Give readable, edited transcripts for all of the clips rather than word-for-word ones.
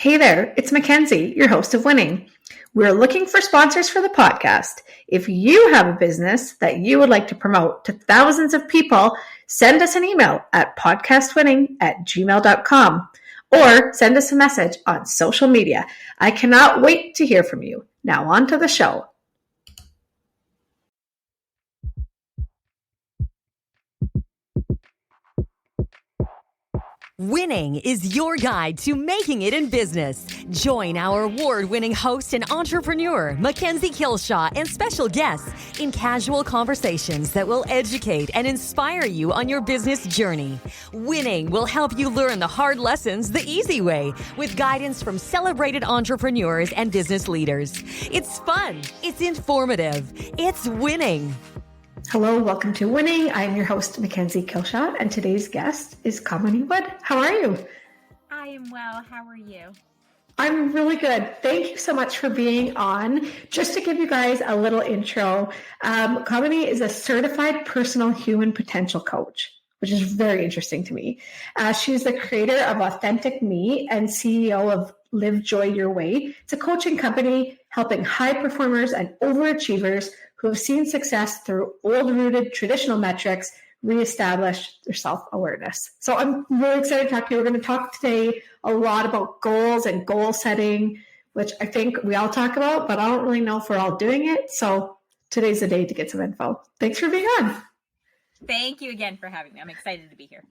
Hey there, it's Mackenzie, your host of Winning. We're looking for sponsors for the podcast. If you have a business that you would like to promote to thousands of people, send us an email at podcastwinning@gmail.com or send us a message on social media. I cannot wait to hear from you. Now on to the show. Winning is your guide to making it in business. Join our award-winning host and entrepreneur, Mackenzie Kilshaw, and special guests in casual conversations that will educate and inspire you on your business journey. Winning will help you learn the hard lessons the easy way with guidance from celebrated entrepreneurs and business leaders. It's fun. It's informative. It's winning. Hello, welcome to Winning. I'm your host, Mackenzie Kilshaw, and today's guest is Kamini Wood. How are you? I am well. How are you? I'm really good. Thank you so much for being on. Just to give you guys a little intro, Kamini is a certified personal human potential coach, which is very interesting to me. She's the creator of Authentic Me and CEO of Live Joy Your Way. It's a coaching company helping high performers and overachievers who have seen success through old-rooted traditional metrics reestablish their self-awareness. So I'm really excited to talk to you. We're going to talk today a lot about goals and goal setting, which I think we all talk about, but I don't really know if we're all doing it. So today's the day to get some info. Thanks for being on. Thank you again for having me. I'm excited to be here.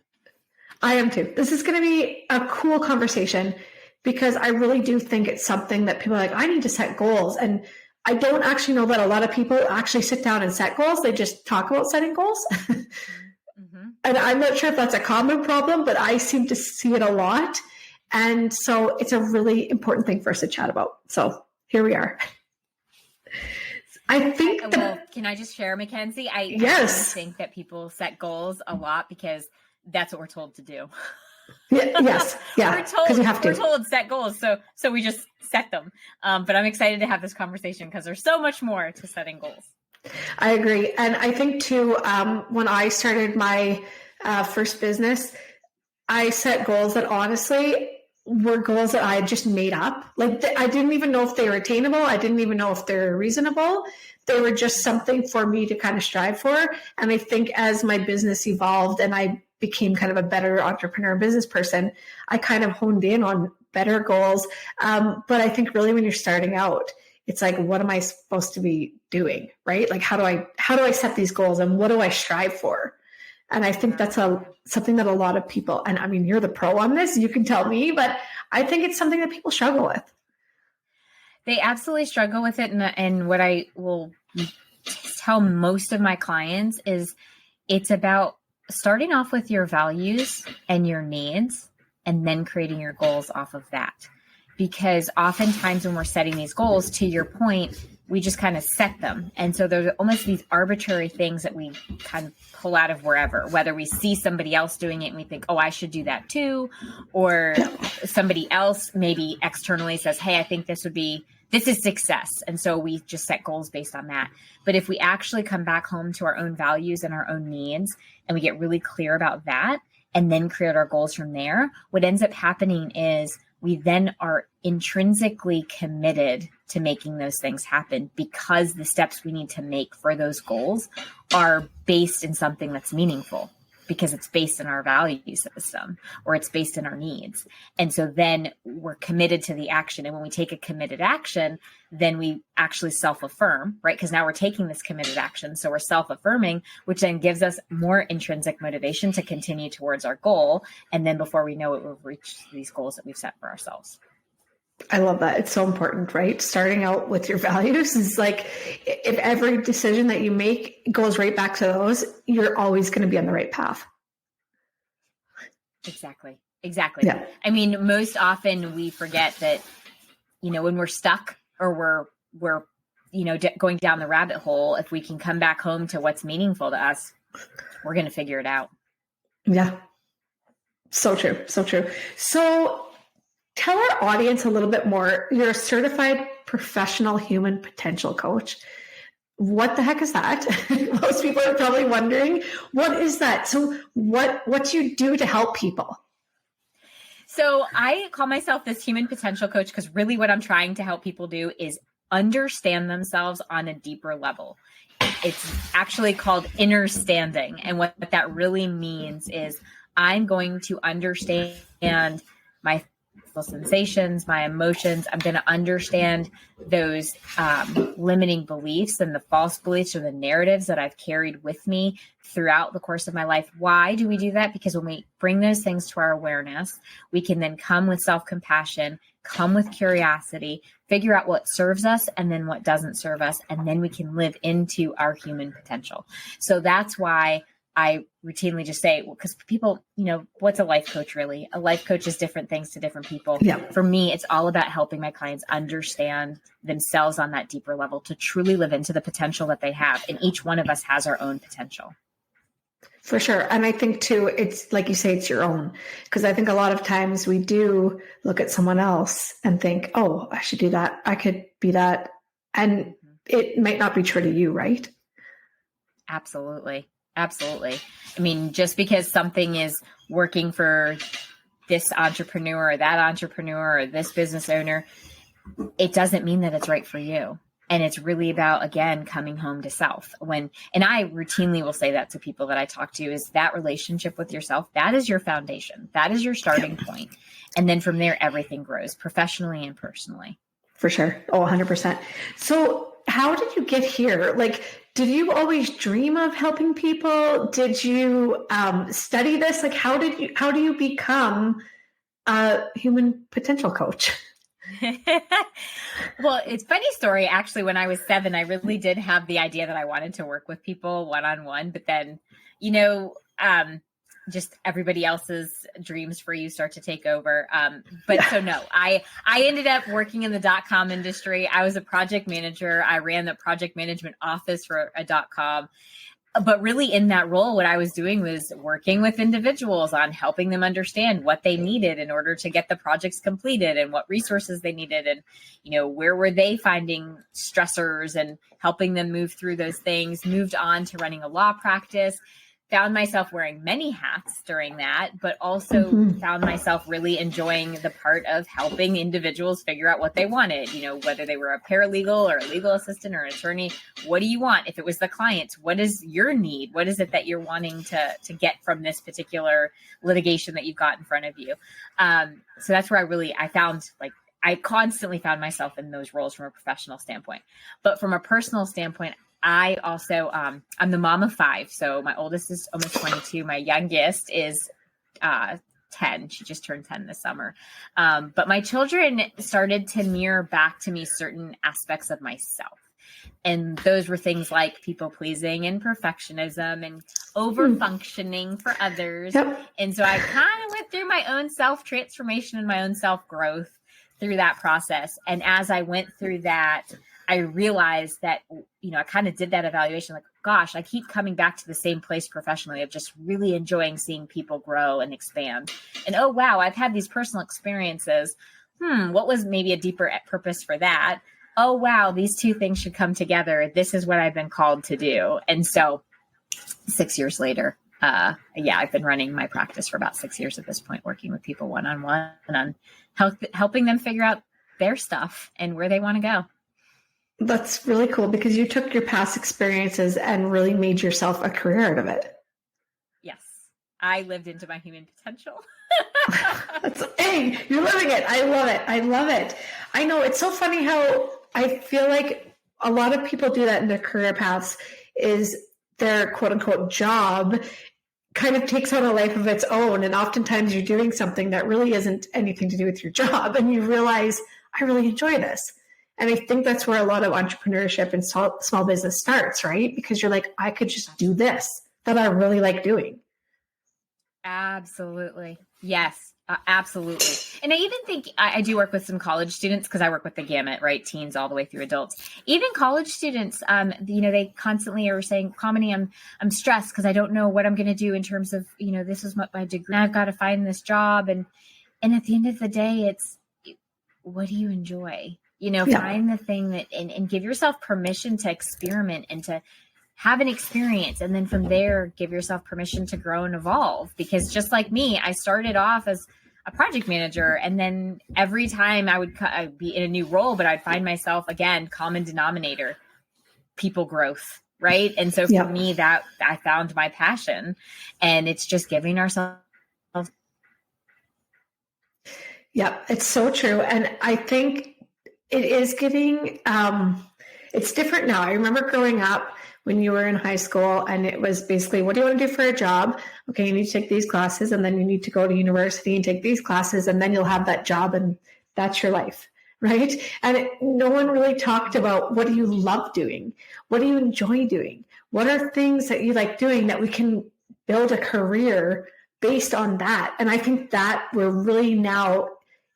I am too. This is going to be a cool conversation because I really do think it's something that people are like, I need to set goals. And I don't actually know that a lot of people actually sit down and set goals. They just talk about setting goals. Mm-hmm. And I'm not sure if that's a common problem, but I seem to see it a lot. And so it's a really important thing for us to chat about. So here we are. I think can I just share, Mackenzie? I think that people set goals a lot because that's what we're told to do. Yes. Yeah. We're told set goals. So we just set them. But I'm excited to have this conversation because there's so much more to setting goals. I agree. And I think too, when I started my first business, I set goals that honestly were goals that I had just made up. Like I didn't even know if they were attainable. I didn't even know if they were reasonable. They were just something for me to kind of strive for. And I think as my business evolved and I became kind of a better entrepreneur business person, I kind of honed in on better goals. But I think really when you're starting out, it's like, what am I supposed to be doing? Right? Like, how do I set these goals and what do I strive for? And I think that's something that a lot of people, and I mean, you're the pro on this, you can tell me, but I think it's something that people struggle with. They absolutely struggle with it. And what I will tell most of my clients is it's about starting off with your values and your needs and then creating your goals off of that. Because oftentimes when we're setting these goals, to your point, we just kind of set them. And so there's almost these arbitrary things that we kind of pull out of wherever, whether we see somebody else doing it and we think, oh, I should do that too. Or somebody else maybe externally says, hey, I think this is success. And so we just set goals based on that. But if we actually come back home to our own values and our own needs, and we get really clear about that, and then create our goals from there, what ends up happening is we then are intrinsically committed to making those things happen because the steps we need to make for those goals are based in something that's meaningful, because it's based in our value system or it's based in our needs. And so then we're committed to the action. And when we take a committed action, then we actually self-affirm, right? Because now we're taking this committed action. So we're self-affirming, which then gives us more intrinsic motivation to continue towards our goal. And then before we know it, we've reached these goals that we've set for ourselves. I love that. It's so important, right? Starting out with your values is like, if every decision that you make goes right back to those, you're always going to be on the right path. Exactly. Yeah. I mean, most often we forget that, when we're stuck or we're going down the rabbit hole, if we can come back home to what's meaningful to us, we're going to figure it out. Yeah. So true. So true. So tell our audience a little bit more. You're a certified professional human potential coach. What the heck is that? Most people are probably wondering, what is that? So what do you do to help people? So I call myself this human potential coach because really what I'm trying to help people do is understand themselves on a deeper level. It's actually called inner standing. And what that really means is I'm going to understand my sensations, my emotions. I'm going to understand those limiting beliefs and the false beliefs or the narratives that I've carried with me throughout the course of my life. Why do we do that? Because when we bring those things to our awareness, we can then come with self-compassion, come with curiosity, figure out what serves us and then what doesn't serve us. And then we can live into our human potential. So that's why I routinely just say, because people, what's a life coach really? A life coach is different things to different people. Yeah. For me, it's all about helping my clients understand themselves on that deeper level to truly live into the potential that they have. And each one of us has our own potential. For sure. And I think too, it's like you say, it's your own, because I think a lot of times we do look at someone else and think, oh, I should do that. I could be that. And it might not be true to you, right? Absolutely. Absolutely. I mean, just because something is working for this entrepreneur or that entrepreneur or this business owner, it doesn't mean that it's right for you. And it's really about, again, coming home to self. And I routinely will say that to people that I talk to, is that relationship with yourself, that is your foundation. That is your starting point. And then from there, everything grows professionally and personally. For sure. Oh, 100%. So how did you get here? Like, did you always dream of helping people? Did you study this? Like, how do you become a human potential coach? Well, it's a funny story. Actually, when I was 7, I really did have the idea that I wanted to work with people one-on-one, but then, just everybody else's dreams for you start to take over. So no, I ended up working in the .com industry. I was a project manager. I ran the project management office for a .com. But really in that role, what I was doing was working with individuals on helping them understand what they needed in order to get the projects completed and what resources they needed. And, where were they finding stressors and helping them move through those things, moved on to running a law practice. Found myself wearing many hats during that, but also found myself really enjoying the part of helping individuals figure out what they wanted, whether they were a paralegal or a legal assistant or an attorney. What do you want? If it was the client, what is your need? What is it that you're wanting to get from this particular litigation that you've got in front of you? So that's where I constantly found myself in those roles from a professional standpoint. But from a personal standpoint, I also, I'm the mom of 5. So my oldest is almost 22. My youngest is 10. She just turned 10 this summer. But my children started to mirror back to me certain aspects of myself. And those were things like people pleasing and perfectionism and over functioning for others. Yep. And so I kind of went through my own self transformation and my own self growth through that process. And as I went through that, I realized that, I kind of did that evaluation, like, gosh, I keep coming back to the same place professionally of just really enjoying seeing people grow and expand. And, oh, wow, I've had these personal experiences. What was maybe a deeper purpose for that? Oh, wow, these two things should come together. This is what I've been called to do. And so 6 years later, I've been running my practice for about 6 years at this point, working with people one-on-one and on helping them figure out their stuff and where they want to go. That's really cool because you took your past experiences and really made yourself a career out of it. Yes. I lived into my human potential. Hey, you're living it. I love it. I love it. I know it's so funny how I feel like a lot of people do that in their career paths is their quote unquote job kind of takes on a life of its own. And oftentimes you're doing something that really isn't anything to do with your job. And you realize, I really enjoy this. And I think that's where a lot of entrepreneurship and small business starts, right? Because you're like, I could just do this that I really like doing. Absolutely. Yes, absolutely. And I even think I do work with some college students because I work with the gamut, right? Teens all the way through adults. Even college students, they constantly are saying, Kamini, I'm stressed because I don't know what I'm going to do in terms of, this is what my degree, I've got to find this job. And at the end of the day, it's, what do you enjoy? Find the thing that, and give yourself permission to experiment and to have an experience. And then from there, give yourself permission to grow and evolve. Because just like me, I started off as a project manager. And then every time I'd be in a new role, but I'd find myself again, common denominator, people growth. Right. And so for me, that I found my passion, and it's just giving ourselves. Yeah, it's so true. And I think it is giving, it's different now. I remember growing up when you were in high school, and it was basically, what do you want to do for a job? Okay, you need to take these classes, and then you need to go to university and take these classes, and then you'll have that job, and that's your life. Right. And no one really talked about, what do you love doing? What do you enjoy doing? What are things that you like doing that we can build a career based on that? And I think that we're really now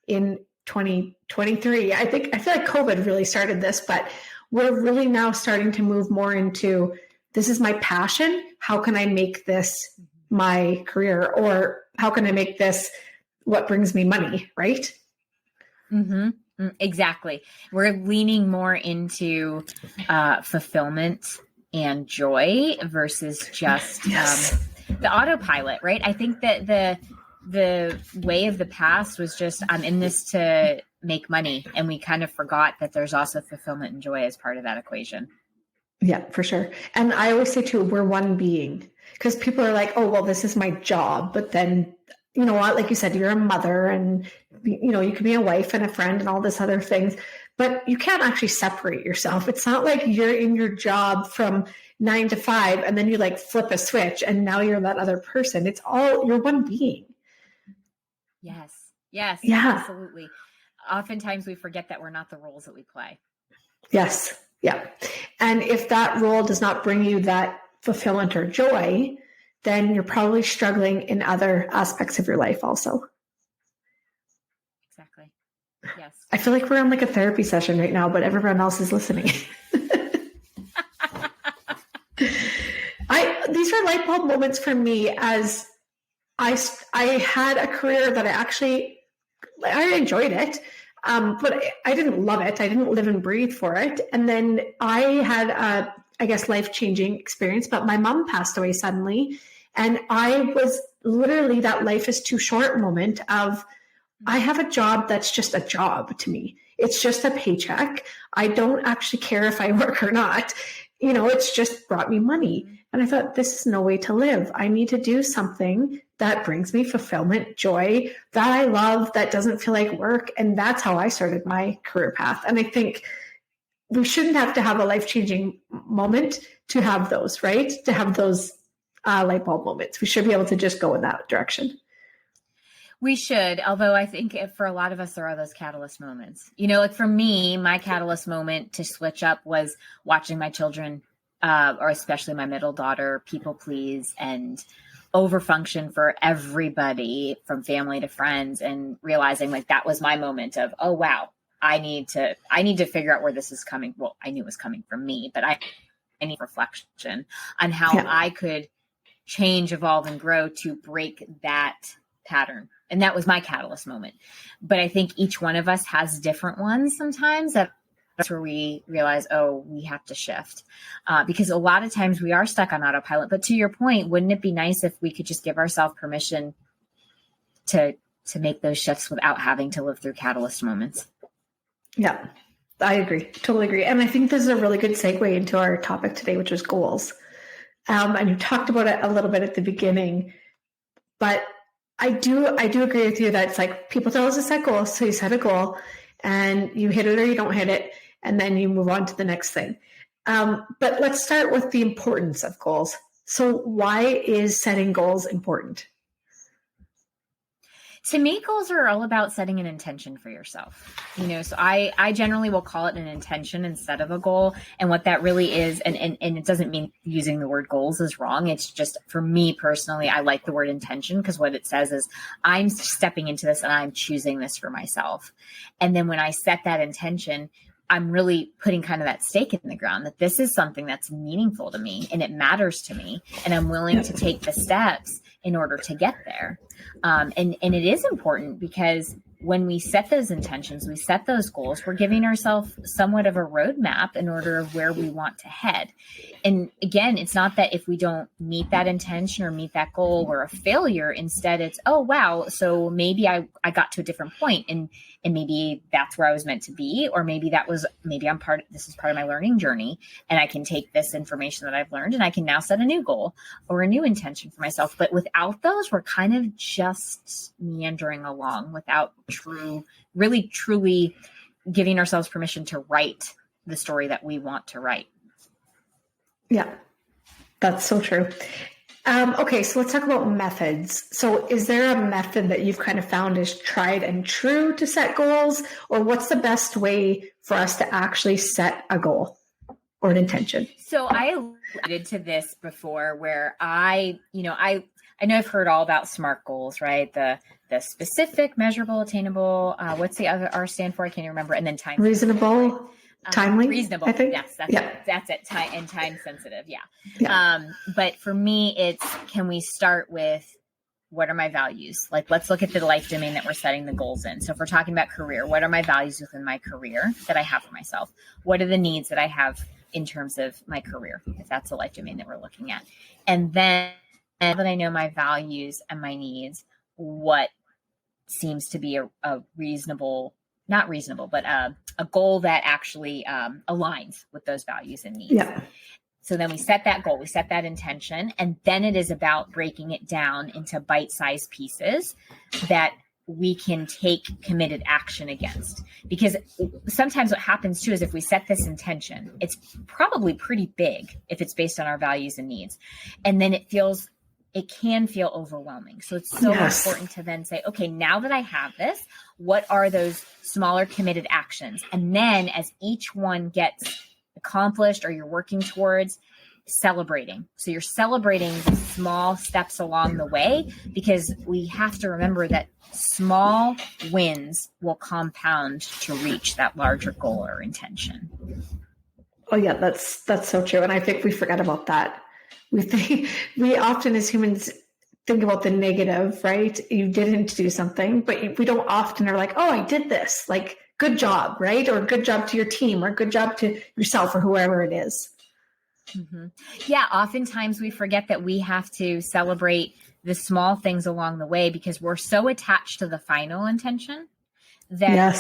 in 2023. I feel like COVID really started this, but we're really now starting to move more into, this is my passion. How can I make this my career? Or how can I make this what brings me money? Right. Mm-hmm. Exactly. We're leaning more into fulfillment and joy versus just the autopilot, right? I think that the way of the past was just, I'm in this to make money. And we kind of forgot that there's also fulfillment and joy as part of that equation. Yeah, for sure. And I always say too, we're one being, because people are like, oh, well, this is my job. But then, you know what, like you said, you're a mother, and, you know, you can be a wife and a friend and all this other things, but you can't actually separate yourself. It's not like you're in your job from 9 to 5 and then you like flip a switch and now you're that other person. It's all, you're one being. Yes, yeah, absolutely. Oftentimes we forget that we're not the roles that we play. Yes. Yeah. And if that role does not bring you that fulfillment or joy, then you're probably struggling in other aspects of your life also. Exactly. Yes. I feel like we're on like a therapy session right now, but everyone else is listening. These are light bulb moments for me, as I had a career that I enjoyed it, but I didn't love it. I didn't live and breathe for it. And then I had a, I guess, life-changing experience, but my mom passed away suddenly. And I was literally that life is too short moment of, I have a job that's just a job to me. It's just a paycheck. I don't actually care if I work or not. You know, it's just brought me money. And I thought, this is no way to live. I need to do something that brings me fulfillment, joy, that I love, that doesn't feel like work. And that's how I started my career path. And I think we shouldn't have to have a life-changing moment to have those, right? To have those light bulb moments. We should be able to just go in that direction. We should, although I think for a lot of us, there are those catalyst moments. You know, like for me, my catalyst moment to switch up was watching my children, or especially my middle daughter, people please and overfunction for everybody from family to friends, and realizing like that was my moment of, oh, wow, I need to figure out where this is coming. Well, I knew it was coming from me, but I need reflection on how I could change, evolve, and grow to break that pattern. And that was my catalyst moment. But I think each one of us has different ones sometimes. That's where we realize, oh, we have to shift. Because a lot of times we are stuck on autopilot. But to your point, wouldn't it be nice if we could just give ourselves permission to make those shifts without having to live through catalyst moments? Yeah, I agree. Totally agree. And I think this is a really good segue into our topic today, which is goals. And you talked about it a little bit at the beginning, but I do agree with you that it's like people tell us to set goals. So you set a goal and you hit it or you don't hit it, and then you move on to the next thing. But let's start with the importance of goals. So why is setting goals important? To me, goals are all about setting an intention for yourself. You know, so I generally will call it an intention instead of a goal. And what that really is, and it doesn't mean using the word goals is wrong. It's just, for me personally, I like the word intention, because what it says is I'm stepping into this and I'm choosing this for myself. And then when I set that intention, I'm really putting kind of that stake in the ground that this is something that's meaningful to me and it matters to me, and I'm willing to take the steps in order to get there. And it is important because when we set those intentions, we set those goals, we're giving ourselves somewhat of a roadmap in order of where we want to head. And again, it's not that if we don't meet that intention or meet that goal, we're a failure. Instead, it's, oh, wow. So maybe I got to a different point and maybe that's where I was meant to be, or maybe this is part of my learning journey, and I can take this information that I've learned and I can now set a new goal or a new intention for myself. But without those, we're kind of just meandering along without really truly giving ourselves permission to write the story that we want to write. Yeah, that's so true. Okay, so let's talk about methods. So is there a method that you've kind of found is tried and true to set goals, or what's the best way for us to actually set a goal or an intention? So I alluded to this before where I know I've heard all about SMART goals, right? The specific, measurable, attainable, what's the other R stand for? I can't even remember. And then time. Reasonable. Timely, reasonable. I think. Yes, that's it. Time sensitive. Yeah. Yeah. But for me, it's, can we start with, what are my values? Like, let's look at the life domain that we're setting the goals in. So if we're talking about career, what are my values within my career that I have for myself? What are the needs that I have in terms of my career, if that's the life domain that we're looking at? And then now that I know my values and my needs, what seems to be a reasonable, not reasonable, but a goal that actually aligns with those values and needs. Yeah. So then we set that goal, we set that intention, and then it is about breaking it down into bite-sized pieces that we can take committed action against. Because sometimes what happens too is if we set this intention, it's probably pretty big if it's based on our values and needs. And then it can feel overwhelming. So it's so important to then say, okay, now that I have this, what are those smaller committed actions? And then as each one gets accomplished or you're working towards, celebrating. So you're celebrating the small steps along the way, because we have to remember that small wins will compound to reach that larger goal or intention. Oh yeah, that's so true. And I think we forget about that. We often as humans think about the negative, right? You didn't do something, but we don't often are like, oh, I did this, like, good job, right? Or good job to your team, or good job to yourself, or whoever it is. Mm-hmm. Yeah. Oftentimes we forget that we have to celebrate the small things along the way, because we're so attached to the final intention that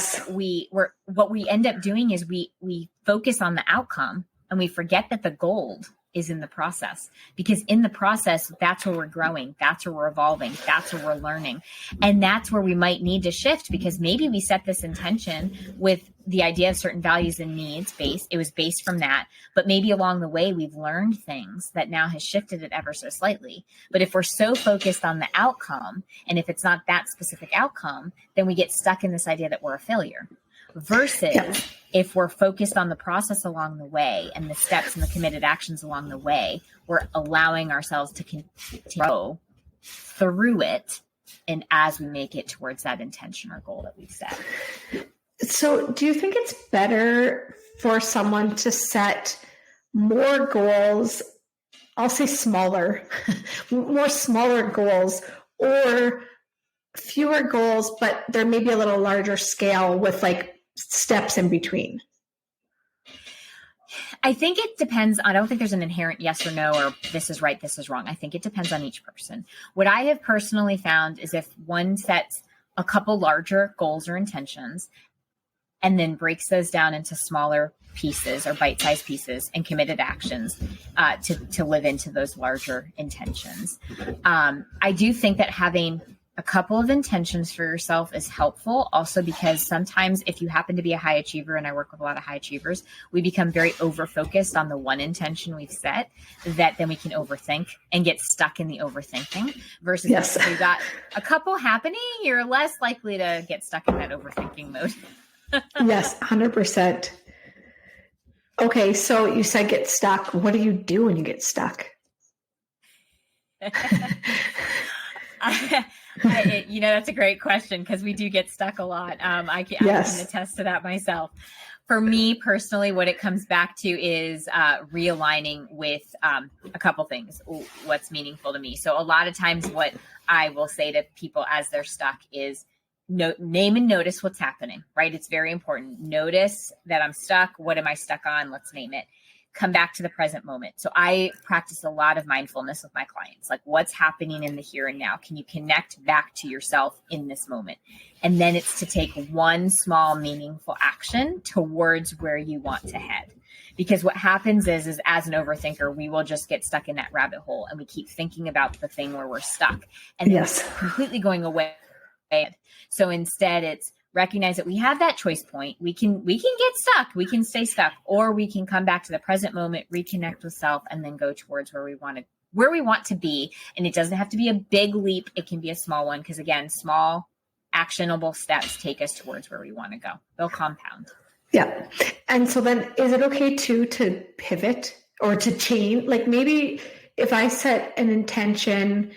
what we end up doing is we focus on the outcome and we forget that the gold is in the process, because in the process, that's where we're growing. That's where we're evolving. That's where we're learning. And that's where we might need to shift, because maybe we set this intention with the idea of certain values and needs based. It was based from that, but maybe along the way, we've learned things that now has shifted it ever so slightly. But if we're so focused on the outcome, and if it's not that specific outcome, then we get stuck in this idea that we're a failure. Versus if we're focused on the process along the way and the steps and the committed actions along the way, we're allowing ourselves to grow through it, and as we make it towards that intention or goal that we've set. So do you think it's better for someone to set more goals, I'll say smaller, more smaller goals, or fewer goals, but there may be a little larger scale with like steps in between? I think it depends. I don't think there's an inherent yes or no, or this is right, this is wrong. I think it depends on each person. What I have personally found is if one sets a couple larger goals or intentions and then breaks those down into smaller pieces or bite-sized pieces and committed actions to live into those larger intentions. I do think that having a couple of intentions for yourself is helpful, also because sometimes if you happen to be a high achiever, and I work with a lot of high achievers, we become very over-focused on the one intention we've set, that then we can overthink and get stuck in the overthinking, versus if you got a couple happening, you're less likely to get stuck in that overthinking mode. Yes, 100%. Okay, so you said get stuck. What do you do when you get stuck? That's a great question, because we do get stuck a lot. I can attest to that myself. For me personally, what it comes back to is realigning with a couple things, what's meaningful to me. So a lot of times what I will say to people as they're stuck is name and notice what's happening, right? It's very important. Notice that I'm stuck. What am I stuck on? Let's name it. Come back to the present moment. So I practice a lot of mindfulness with my clients, like what's happening in the here and now. Can you connect back to yourself in this moment? And then it's to take one small meaningful action towards where you want to head. Because what happens is as an overthinker, we will just get stuck in that rabbit hole and we keep thinking about the thing where we're stuck and it's completely going away. So instead it's recognize that we have that choice point. We can get stuck. We can stay stuck, or we can come back to the present moment, reconnect with self, and then go towards where we want to be. And it doesn't have to be a big leap. It can be a small one. Because again, small actionable steps take us towards where we want to go. They'll compound. Yeah. And so then is it okay to pivot or to change? Like maybe if I set an intention,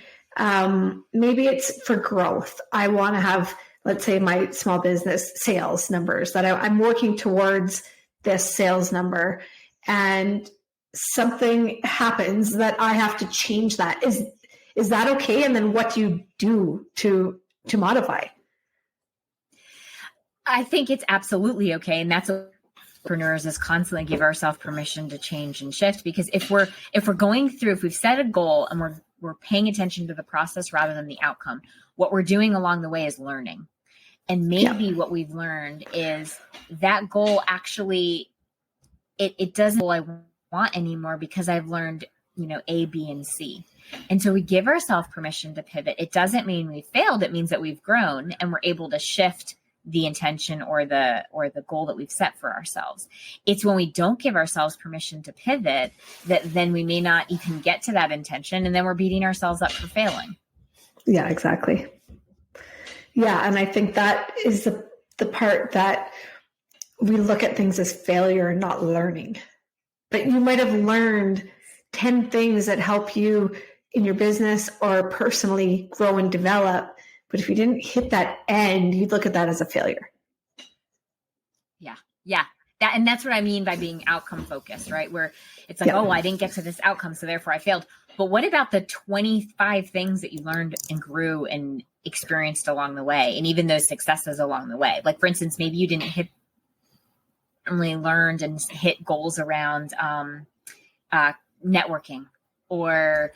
maybe it's for growth. I want to have, let's say, my small business sales numbers that I'm working towards this sales number, and something happens that I have to change that. Is that okay? And then what do you do to modify? I think it's absolutely okay. And that's what entrepreneurs is constantly give ourselves permission to change and shift. Because if we've set a goal and we're paying attention to the process rather than the outcome, what we're doing along the way is learning. And maybe what we've learned is that goal actually, it doesn't what I want anymore because I've learned, A, B, and C. And so we give ourselves permission to pivot. It doesn't mean we failed. It means that we've grown and we're able to shift the intention or the goal that we've set for ourselves. It's when we don't give ourselves permission to pivot that then we may not even get to that intention. And then we're beating ourselves up for failing. Yeah, exactly. Yeah. And I think that is the part that we look at things as failure and not learning. But you might have learned 10 things that help you in your business or personally grow and develop. But if you didn't hit that end, you'd look at that as a failure. Yeah. And that's what I mean by being outcome focused, right? Where it's like, I didn't get to this outcome, so therefore I failed. But what about the 25 things that you learned and grew and experienced along the way, and even those successes along the way? Like, for instance, maybe you didn't learned and hit goals around networking or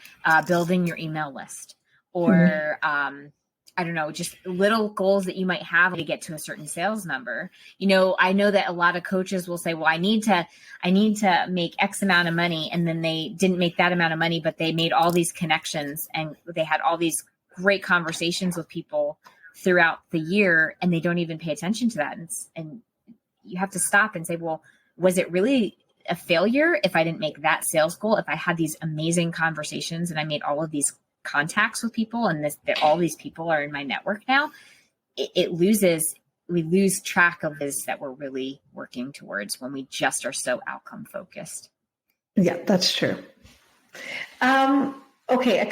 building your email list or I don't know, just little goals that you might have to get to a certain sales number. I know that a lot of coaches will say, well, I need to make X amount of money. And then they didn't make that amount of money, but they made all these connections and they had all these great conversations with people throughout the year. And they don't even pay attention to that. And you have to stop and say, well, was it really a failure if I didn't make that sales goal? If I had these amazing conversations and I made all of these contacts with people and that all these people are in my network now, we lose track of this that we're really working towards when we just are so outcome focused. Yeah, that's true. Okay. I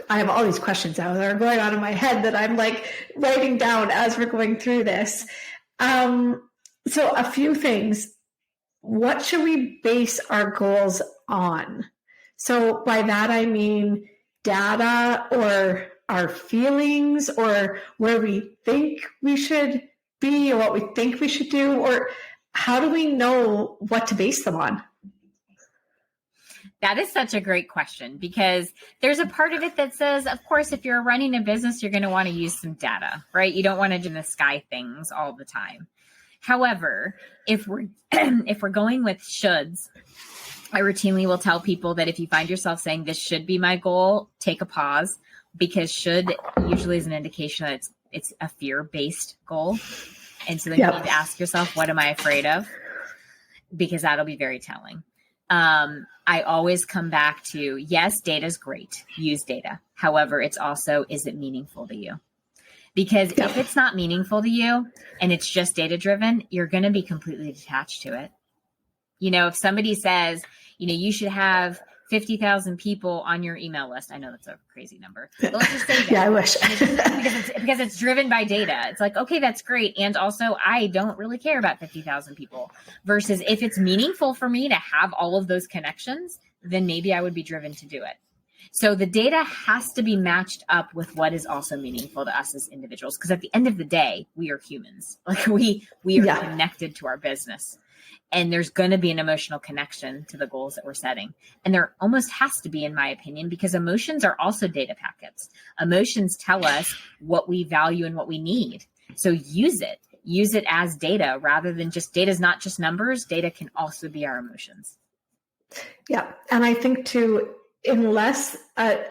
have all these questions now that are going on in my head that I'm like writing down as we're going through this. So a few things. What should we base our goals on? So by that, I mean data or our feelings or where we think we should be or what we think we should do, or how do we know what to base them on? That is such a great question because there's a part of it that says, of course, if you're running a business, you're going to want to use some data, right? You don't want to do the sky things all the time. However, if we're going with shoulds, I routinely will tell people that if you find yourself saying this should be my goal, take a pause, because should usually is an indication that it's a fear-based goal. And so then you need to ask yourself, what am I afraid of? Because that'll be very telling. I always come back to, yes, data is great. Use data. However, it's also, is it meaningful to you? Because if it's not meaningful to you and it's just data-driven, you're going to be completely detached to it. If somebody says, you should have 50,000 people on your email list. I know that's a crazy number, but let's just say that. Yeah, I wish. because it's driven by data. It's like, okay, that's great. And also I don't really care about 50,000 people versus if it's meaningful for me to have all of those connections, then maybe I would be driven to do it. So the data has to be matched up with what is also meaningful to us as individuals. Because at the end of the day, we are humans. Like we are connected to our business. And there's going to be an emotional connection to the goals that we're setting. And there almost has to be, in my opinion, because emotions are also data packets. Emotions tell us what we value and what we need. So use it as data rather than just data is not just numbers. Data can also be our emotions. Yeah. And I think too, unless a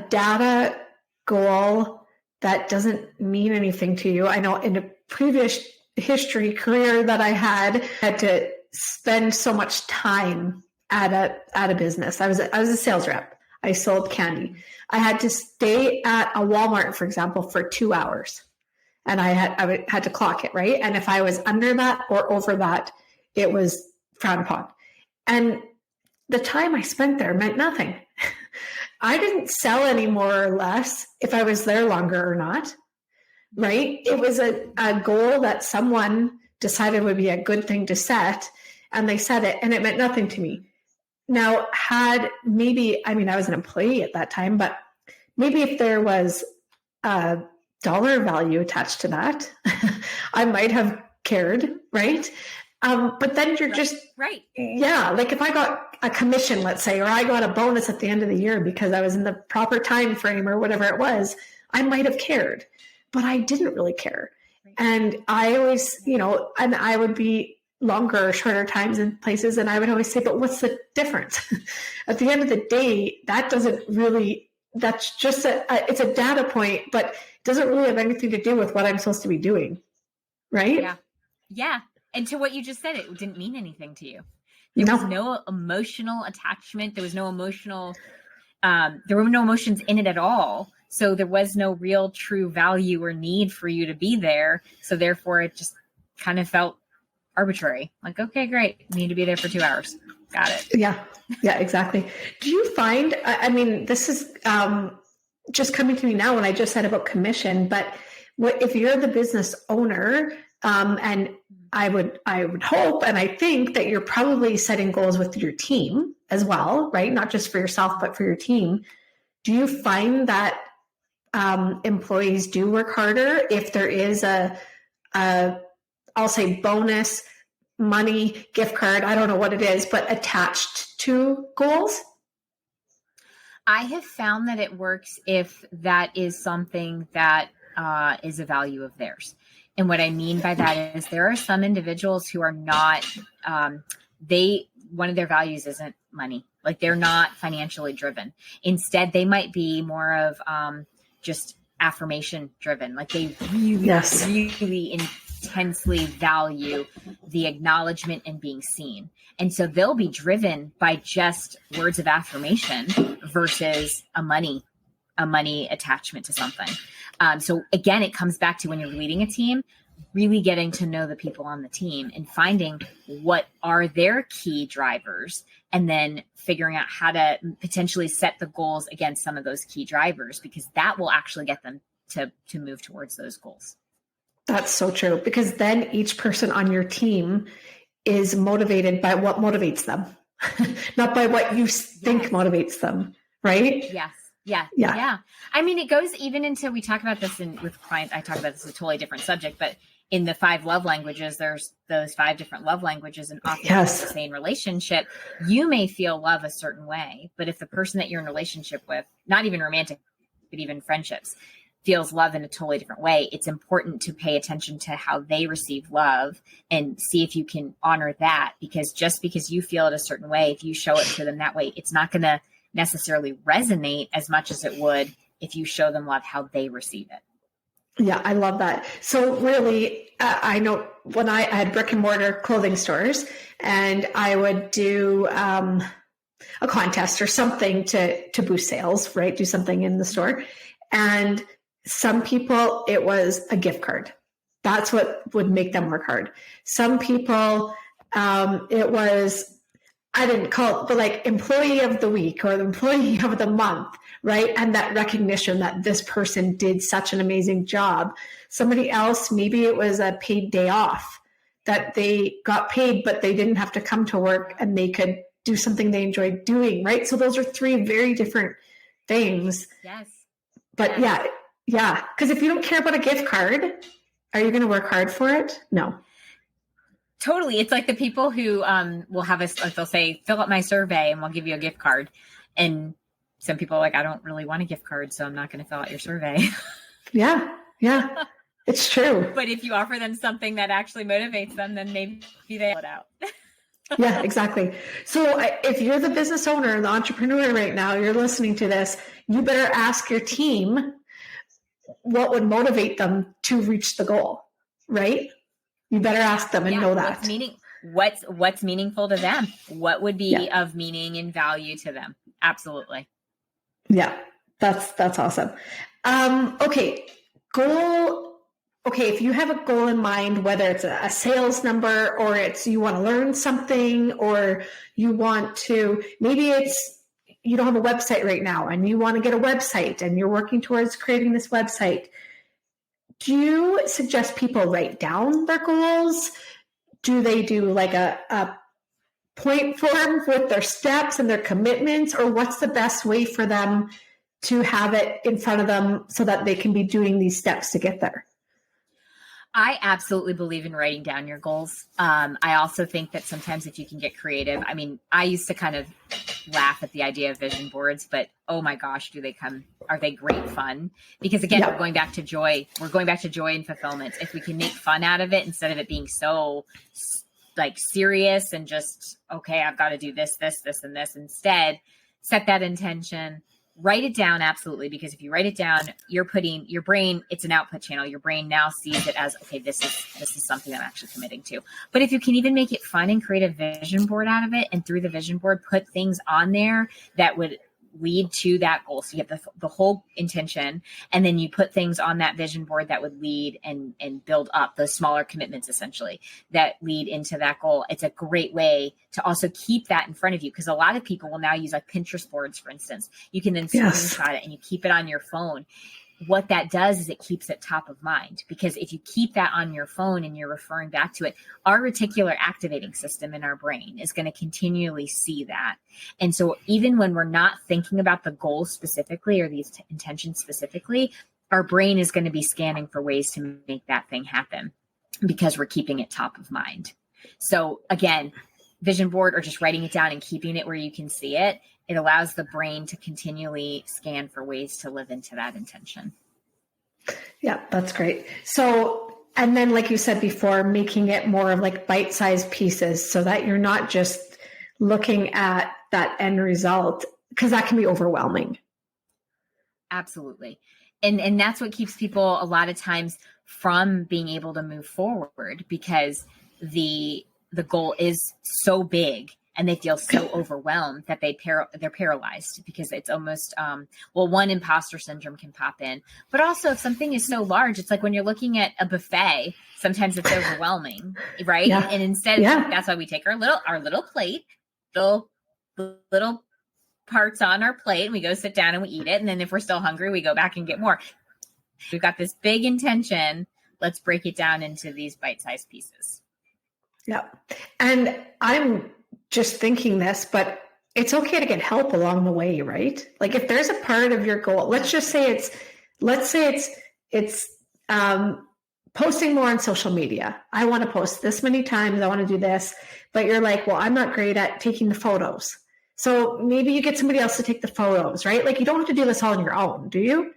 data goal that doesn't mean anything to you, I know in a previous career that I had to spend so much time at a business. I was a sales rep. I sold candy. I had to stay at a Walmart, for example, for 2 hours, and I had to clock it, right? And if I was under that or over that, it was frowned upon. And the time I spent there meant nothing. I didn't sell any more or less if I was there longer or not, right? It was a goal that someone decided would be a good thing to set, and they set it, and it meant nothing to me. Now, I was an employee at that time, but maybe if there was a dollar value attached to that, I might have cared, right? But then you're just, right. Yeah. Like if I got a commission, let's say, or I got a bonus at the end of the year because I was in the proper time frame or whatever it was, I might have cared, but I didn't really care. Right. And I always, and I would be longer or shorter times in places. And I would always say, but what's the difference? At the end of the day, that's just it's a data point, but it doesn't really have anything to do with what I'm supposed to be doing. Right? Yeah. Yeah. And to what you just said, it didn't mean anything to you. There was no emotional attachment. There was no emotional, there were no emotions in it at all. So there was no real true value or need for you to be there. So therefore it just kind of felt arbitrary. Like, okay, great. You need to be there for 2 hours. Got it. Yeah. Yeah, exactly. Do you find, this is just coming to me now when I just said about commission, but if you're the business owner, and I would hope, and I think that you're probably setting goals with your team as well, right? Not just for yourself, but for your team. Do you find that employees do work harder if there is I'll say bonus, money, gift card, I don't know what it is, but attached to goals? I have found that it works if that is something that is a value of theirs. And what I mean by that is there are some individuals who are not, one of their values isn't money. Like they're not financially driven. Instead, they might be more of just affirmation driven. Like they really intensely value the acknowledgement and being seen. And so they'll be driven by just words of affirmation versus a money attachment to something. So again, it comes back to when you're leading a team, really getting to know the people on the team and finding what are their key drivers and then figuring out how to potentially set the goals against some of those key drivers, because that will actually get them to move towards those goals. That's so true, because then each person on your team is motivated by what motivates them, not by what you think motivates them, right? Yes. Yeah. I mean, it goes even into, we talk about this with clients. I talk about this, a totally different subject, but in the 5 love languages, there's those 5 different love languages, and often in the same relationship, you may feel love a certain way, but if the person that you're in a relationship with, not even romantic, but even friendships, feels love in a totally different way, it's important to pay attention to how they receive love and see if you can honor that, because just because you feel it a certain way, if you show it to them that way, it's not going to necessarily resonate as much as it would if you show them love how they receive it. Yeah, I love that. So really, I know when I had brick and mortar clothing stores, and I would do a contest or something to boost sales, right? Do something in the store. And some people, it was a gift card. That's what would make them work hard. Some people, it was, I didn't call it, but like employee of the week or the employee of the month, right? And that recognition that this person did such an amazing job. Somebody else, maybe it was a paid day off, that they got paid, but they didn't have to come to work and they could do something they enjoyed doing, right? So those are 3 very different things. Yes. But yeah. Because if you don't care about a gift card, are you going to work hard for it? No. Totally. It's like the people who will have us, like they'll say, fill out my survey and we'll give you a gift card. And some people are like, I don't really want a gift card, so I'm not going to fill out your survey. Yeah. It's true. But if you offer them something that actually motivates them, then maybe they fill it out. Yeah, exactly. So if you're the business owner and the entrepreneur right now, you're listening to this, you better ask your team what would motivate them to reach the goal, right? You better ask them and know that. What's meaningful to them? What would be of meaning and value to them? Absolutely. Yeah, that's awesome. Okay, goal. Okay, if you have a goal in mind, whether it's a sales number or it's you want to learn something or you want to, maybe it's you don't have a website right now and you want to get a website and you're working towards creating this website. Do you suggest people write down their goals? Do they do like a point form with their steps and their commitments, or what's the best way for them to have it in front of them so that they can be doing these steps to get there? I absolutely believe in writing down your goals. I also think that sometimes if you can get creative, I mean, I used to kind of laugh at the idea of vision boards, but oh my gosh, are they great fun? Because again, we're going back to joy. We're going back to joy and fulfillment. If we can make fun out of it instead of it being so like serious and just, okay, I've got to do this, and this. Instead, set that intention, write it down. Absolutely. Because if you write it down, you're putting your brain, it's an output channel. Your brain now sees it as, okay, this is something I'm actually committing to. But if you can even make it fun and create a vision board out of it, and through the vision board, put things on there that would lead to that goal. So you have the whole intention, and then you put things on that vision board that would lead and build up those smaller commitments, essentially, that lead into that goal. It's a great way to also keep that in front of you, because a lot of people will now use like Pinterest boards, for instance. You can then screenshot it and you keep it on your phone. What that does is it keeps it top of mind, because if you keep that on your phone and you're referring back to it, our reticular activating system in our brain is going to continually see that. And so even when we're not thinking about the goal specifically or these intentions specifically, our brain is going to be scanning for ways to make that thing happen because we're keeping it top of mind. So again, vision board or just writing it down and keeping it where you can see it, it allows the brain to continually scan for ways to live into that intention. Yeah, that's great. So, and then like you said before, making it more of like bite-sized pieces so that you're not just looking at that end result, because that can be overwhelming. Absolutely. And that's what keeps people a lot of times from being able to move forward, because the goal is so big and they feel so overwhelmed that they're paralyzed, because it's almost, one, imposter syndrome can pop in, but also if something is so large, it's like when you're looking at a buffet, sometimes it's overwhelming, right? Yeah. And instead, that's why we take our little plate, little parts on our plate, and we go sit down and we eat it. And then if we're still hungry, we go back and get more. We've got this big intention. Let's break it down into these bite-sized pieces. Yeah. And I'm just thinking this, but it's okay to get help along the way, right? Like if there's a part of your goal, let's say it's posting more on social media. I want to post this many times. I want to do this, but you're like, well, I'm not great at taking the photos. So maybe you get somebody else to take the photos, right? Like you don't have to do this all on your own, do you?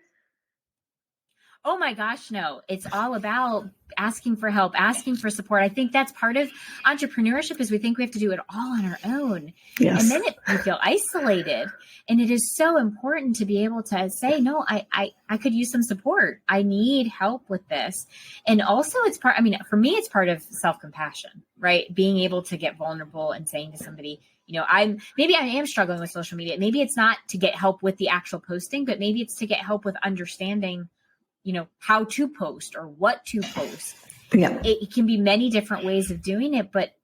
Oh my gosh, no. It's all about asking for help, asking for support. I think that's part of entrepreneurship, is we think we have to do it all on our own. Yes. And then we feel isolated. And it is so important to be able to say, no, I could use some support. I need help with this. And also for me, it's part of self-compassion, right? Being able to get vulnerable and saying to somebody, I am struggling with social media. Maybe it's not to get help with the actual posting, but maybe it's to get help with understanding how to post or what to post. Yeah. It can be many different ways of doing it, but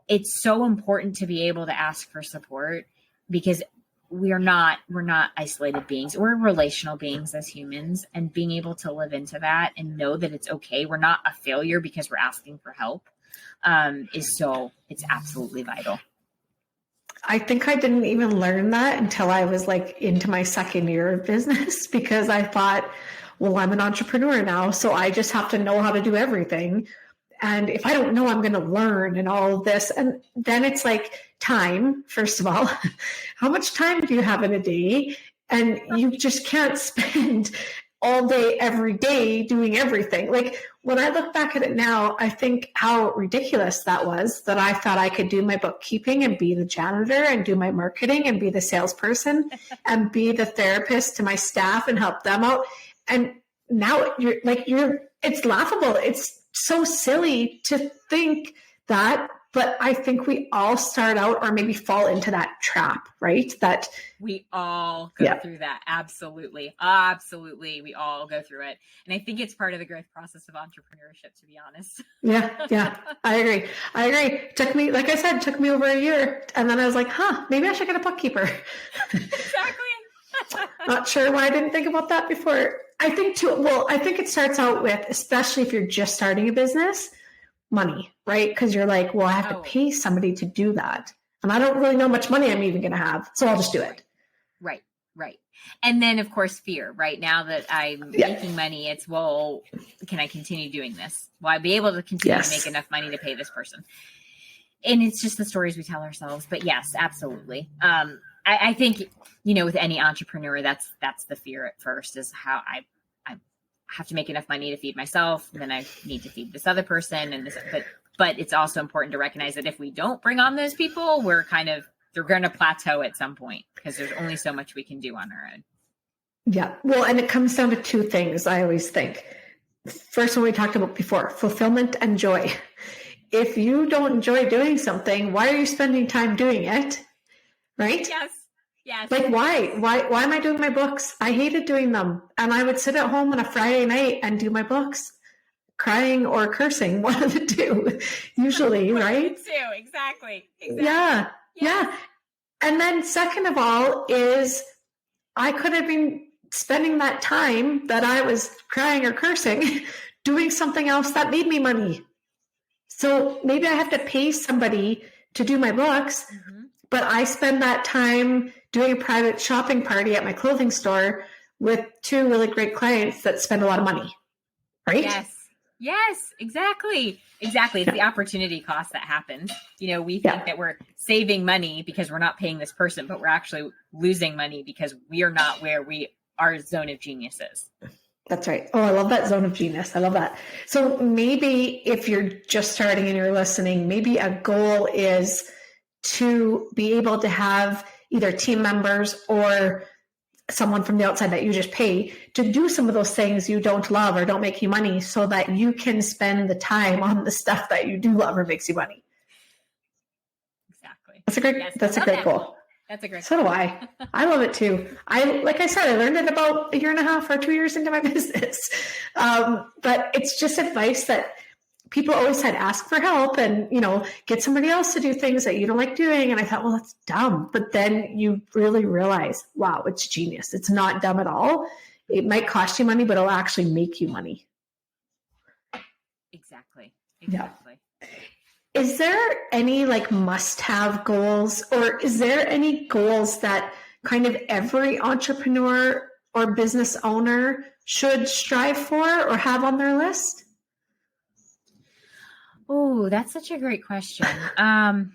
it's so important to be able to ask for support, because we're not isolated beings. We're relational beings as humans, and being able to live into that and know that it's okay. We're not a failure because we're asking for help. It's absolutely vital. I think I didn't even learn that until I was like into my second year of business, because I thought, well, I'm an entrepreneur now, so I just have to know how to do everything. And if I don't know, I'm going to learn and all of this. And then it's like time, first of all, how much time do you have in a day? And you just can't spend all day, every day doing everything. Like when I look back at it now, I think how ridiculous that was, that I thought I could do my bookkeeping and be the janitor and do my marketing and be the salesperson and be the therapist to my staff and help them out. And now it's laughable. It's so silly to think that, but I think we all start out or maybe fall into that trap, right? That we all go through that. Absolutely. Absolutely. We all go through it. And I think it's part of the growth process of entrepreneurship, to be honest. Yeah. I agree. Took me, like I said, took me over a year. And then I was like, maybe I should get a bookkeeper. Exactly. Not sure why I didn't think about that before. I think it starts out with, especially if you're just starting a business, money, right? Because you're like, well, I have to pay somebody to do that. And I don't really know how much money I'm even going to have. So I'll just do it. Right. And then, of course, fear, right? Now that I'm making money, it's, well, can I continue doing this? Will I be able to continue to make enough money to pay this person? And it's just the stories we tell ourselves. But yes, absolutely. I think, with any entrepreneur, that's the fear at first, is how I have to make enough money to feed myself. Then I need to feed this other person. And but it's also important to recognize that if we don't bring on those people, they're going to plateau at some point, because there's only so much we can do on our own. Yeah. Well, and it comes down to two things, I always think. First one we talked about before, fulfillment and joy. If you don't enjoy doing something, why are you spending time doing it? Right? Yes. Like, why am I doing my books? I hated doing them. And I would sit at home on a Friday night and do my books, crying or cursing, one of the two, usually, right? Exactly. Yeah. And then second of all is, I could have been spending that time that I was crying or cursing doing something else that made me money. So maybe I have to pay somebody to do my books, but I spend that time doing a private shopping party at my clothing store with two really great clients that spend a lot of money, right? Yes, exactly. It's the opportunity cost that happens. We think that we're saving money because we're not paying this person, but we're actually losing money because we are not where our zone of genius is. That's right. Oh, I love that zone of genius. I love that. So maybe if you're just starting and you're listening, maybe a goal is to be able to have either team members or someone from the outside that you just pay to do some of those things you don't love or don't make you money, so that you can spend the time on the stuff that you do love or makes you money. Exactly. That's a great goal. That's a great So do I. I love it too. Like I said, I learned it about a year and a half or 2 years into my business. But it's just advice that people always said, ask for help and, get somebody else to do things that you don't like doing. And I thought, well, that's dumb. But then you really realize, wow, it's genius. It's not dumb at all. It might cost you money, but it'll actually make you money. Exactly. Yeah. Is there any must-have goals, or is there any goals that kind of every entrepreneur or business owner should strive for or have on their list? Oh, that's such a great question. No,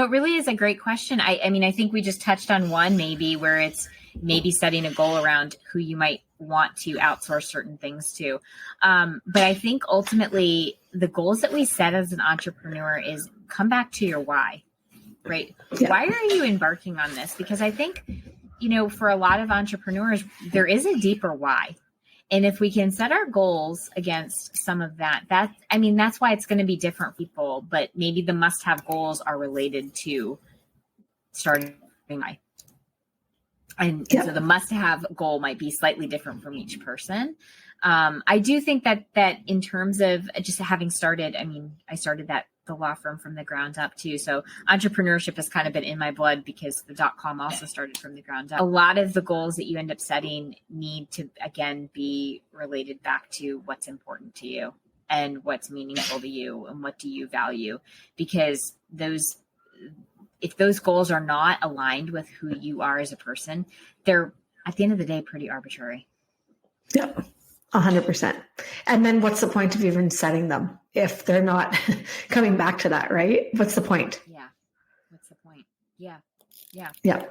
it really is a great question. I think we just touched on one, maybe, where it's maybe setting a goal around who you might want to outsource certain things to. But I think ultimately the goals that we set as an entrepreneur is come back to your why, right? Yeah. Why are you embarking on this? Because I think, for a lot of entrepreneurs, there is a deeper why. And if we can set our goals against some of that's why it's going to be different for people, but maybe the must-have goals are related to starting life. And so the must-have goal might be slightly different from each person. I do think that in terms of just having started, I started the law firm from the ground up too. So entrepreneurship has kind of been in my blood because the .com also started from the ground up. A lot of the goals that you end up setting need to, again, be related back to what's important to you and what's meaningful to you and what do you value, because if those goals are not aligned with who you are as a person, they're at the end of the day pretty arbitrary. Yep. 100%. And then what's the point of even setting them if they're not coming back to that, right? What's the point? Yeah. What's the point? Yeah. Yeah. Yeah.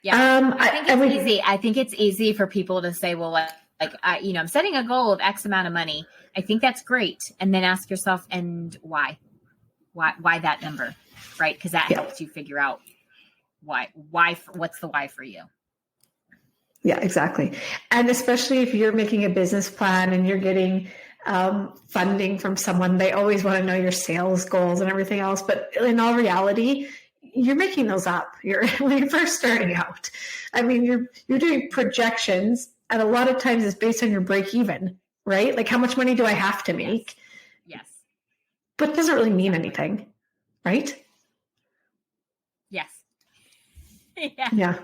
Yeah. I think it's easy for people to say, well, I'm setting a goal of X amount of money. I think that's great. And then ask yourself, and why that number, right? Because that helps you figure out what's the why for you. Yeah, exactly. And especially if you're making a business plan and you're getting funding from someone, they always want to know your sales goals and everything else. But in all reality, you're making those up. When you're first starting out. I mean, you're doing projections, and a lot of times it's based on your break even, right? Like, how much money do I have to make? Yes. But it doesn't really mean anything, right? Yes. Yeah.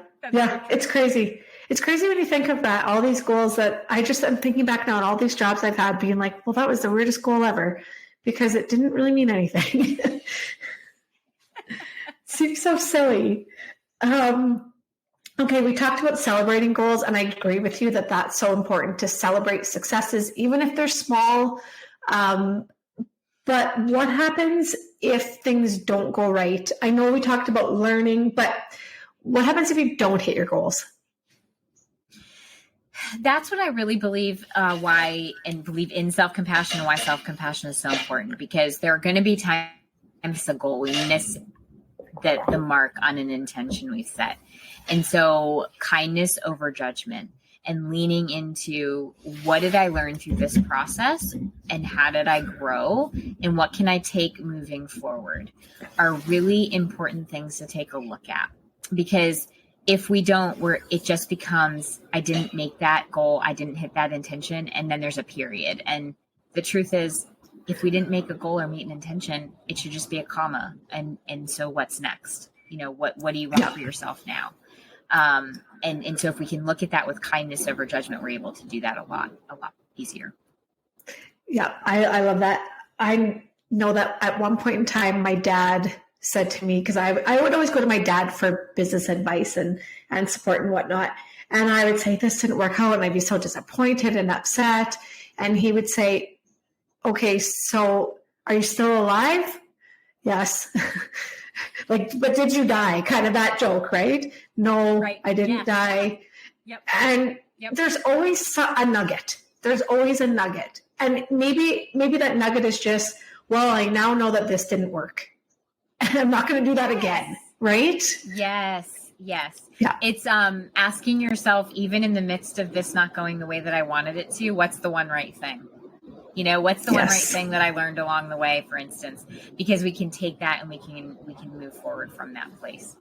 It's crazy. It's crazy when you think of that, all these goals that I'm thinking back now on all these jobs I've had, being like, well, that was the weirdest goal ever because it didn't really mean anything. Seems so silly. Okay, we talked about celebrating goals, and I agree with you that that's so important to celebrate successes, even if they're small. But what happens if things don't go right? I know we talked about learning, but what happens if you don't hit your goals? That's what I really believe believe in self-compassion and why self-compassion is so important, because there are going to be times a goal we miss the mark on an intention we've set. And so kindness over judgment and leaning into what did I learn through this process and how did I grow and what can I take moving forward are really important things to take a look at. Because if we don't, it just becomes, I didn't make that goal, I didn't hit that intention, and then there's a period. And the truth is, if we didn't make a goal or meet an intention, it should just be a comma. And so what's next? What do you want for yourself now? And so if we can look at that with kindness over judgment, we're able to do that a lot easier. Yeah, I love that. I know that at one point in time, my dad said to me, because I would always go to my dad for business advice and support and whatnot. And I would say, this didn't work out. And I'd be so disappointed and upset. And he would say, okay, so are you still alive? Yes. But did you die? Kind of that joke, right? No, right. I didn't die. Yep. And there's always a nugget. There's always a nugget. And maybe that nugget is just, well, I now know that this didn't work. And I'm not going to do that again. Right? Yes. Yeah. It's asking yourself, even in the midst of this not going the way that I wanted it to, what's the one right thing? What's the one right thing that I learned along the way, for instance, because we can take that and we can move forward from that place.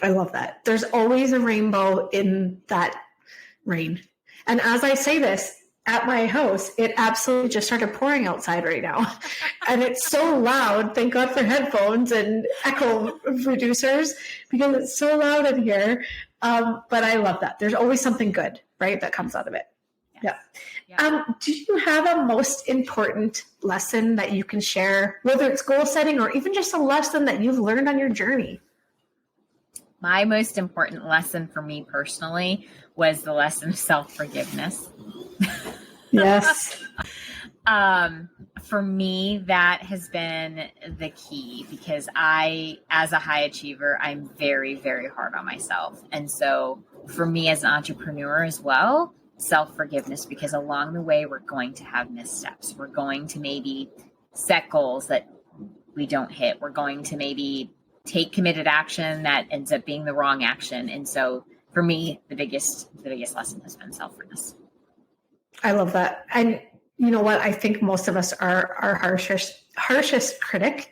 I love that. There's always a rainbow in that rain. And as I say this, at my house, it absolutely just started pouring outside right now. And it's so loud. Thank God for headphones and echo reducers, because it's so loud in here. But I love that. There's always something good, right, that comes out of it. Yes. Yeah. Do you have a most important lesson that you can share, whether it's goal setting or even just a lesson that you've learned on your journey? My most important lesson for me personally was the lesson of self-forgiveness. Yes. For me, that has been the key, because as a high achiever, I'm very, very hard on myself. And so for me as an entrepreneur as well, self-forgiveness, because along the way, we're going to have missteps. We're going to maybe set goals that we don't hit. We're going to maybe take committed action that ends up being the wrong action. And so for me, the biggest lesson has been self-forgiveness. I love that. And you know what? I think most of us are our harshest critic.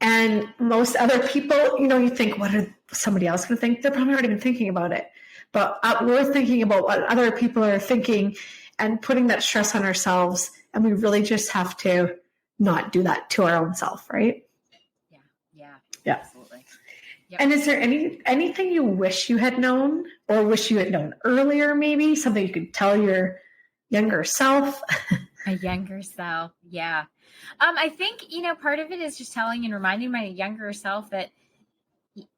And most other people, you think, what are somebody else going to think? They're probably not even thinking about it. But we're thinking about what other people are thinking and putting that stress on ourselves. And we really just have to not do that to our own self, right? Yeah. Absolutely. Yep. And is there anything you wish you had known, or wish you had known earlier, maybe? Something you could tell your younger self? A younger self, yeah. I think, part of it is just telling and reminding my younger self that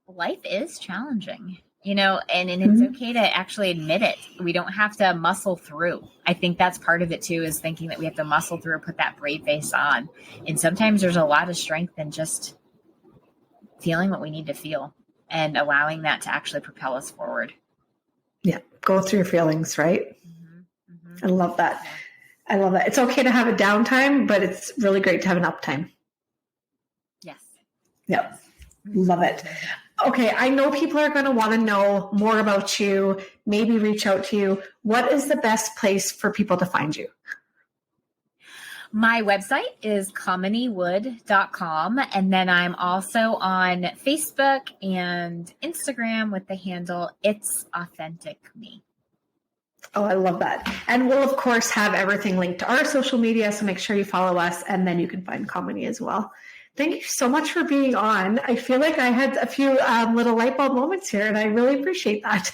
life is challenging, and it's okay to actually admit it. We don't have to muscle through. I think that's part of it too, is thinking that we have to muscle through, put that brave face on. And sometimes there's a lot of strength in just feeling what we need to feel and allowing that to actually propel us forward. Yeah. Go through your feelings, right? I love that. Yeah. I love that. It's okay to have a downtime, but it's really great to have an uptime. Yes. Yep. Love it. Okay. I know people are going to want to know more about you, maybe reach out to you. What is the best place for people to find you? My website is kaminiwood.com. And then I'm also on Facebook and Instagram with the handle It's Authentic Me. Oh, I love that. And we'll, of course, have everything linked to our social media. So make sure you follow us, and then you can find Kamini as well. Thank you so much for being on. I feel like I had a few little light bulb moments here, and I really appreciate that.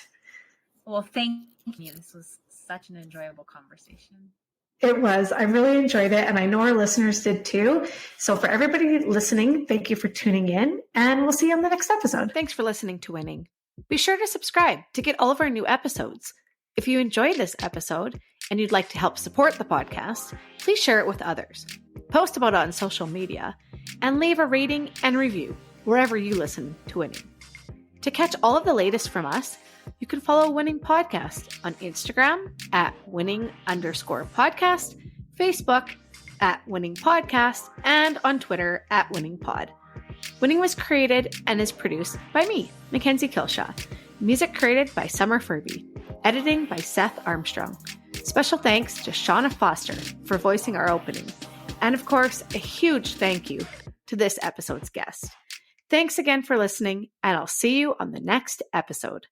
Well, thank you. This was such an enjoyable conversation. It was. I really enjoyed it, and I know our listeners did too. So for everybody listening, thank you for tuning in, and we'll see you on the next episode. Thanks for listening to Winning. Be sure to subscribe to get all of our new episodes. If you enjoyed this episode and you'd like to help support the podcast, please share it with others, post about it on social media, and leave a rating and review wherever you listen to Winning. To catch all of the latest from us, you can follow Winning Podcast on Instagram at winning_podcast, Facebook at Winning Podcast, and on Twitter at Winning Pod. Winning was created and is produced by me, Mackenzie Kilshaw. Music created by Summer Furby. Editing by Seth Armstrong. Special thanks to Shauna Foster for voicing our opening. And of course, a huge thank you to this episode's guest. Thanks again for listening, and I'll see you on the next episode.